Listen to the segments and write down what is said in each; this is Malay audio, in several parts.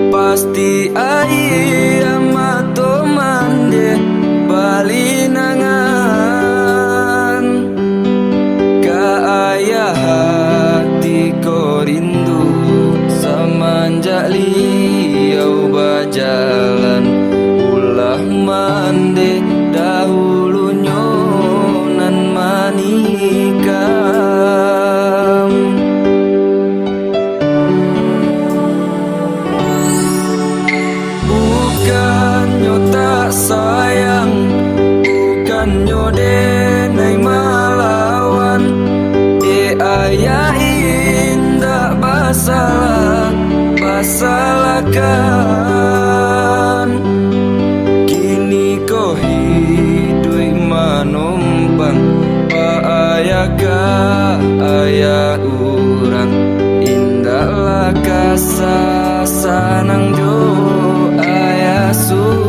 Pasti ai amato mande balinangan ka ayah hati ko rindu semenjak liau berjalan ulah mande dahulunya nan manikam. Bukannya tak sayang, bukannya denai malawan, ayah indah basalahkan. Kini kau hidup manumpang ayah ayah urang indahlah kasah sanang jo ayah surang.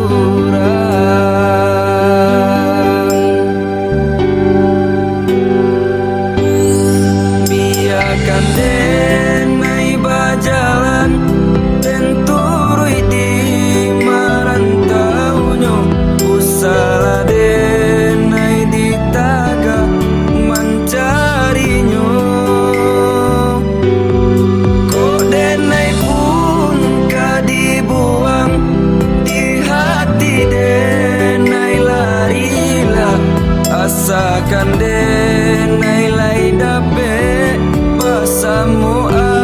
Biarkan denai berjalan tenturui di marantaunya, usaha denai di taga mencarinya. Kok denai pun ka dibuang, di hati denai larilah, asakan denai lai dape bersama ayah.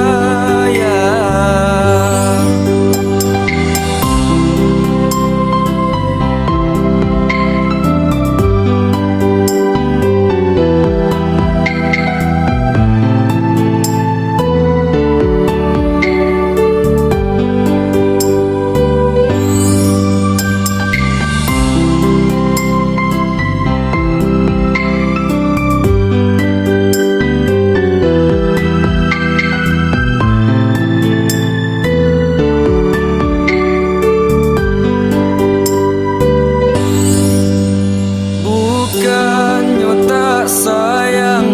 Bukannya tak sayang,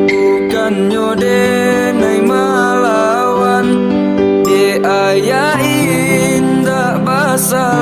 bukannya denai malawan, ayah indah basalahkan.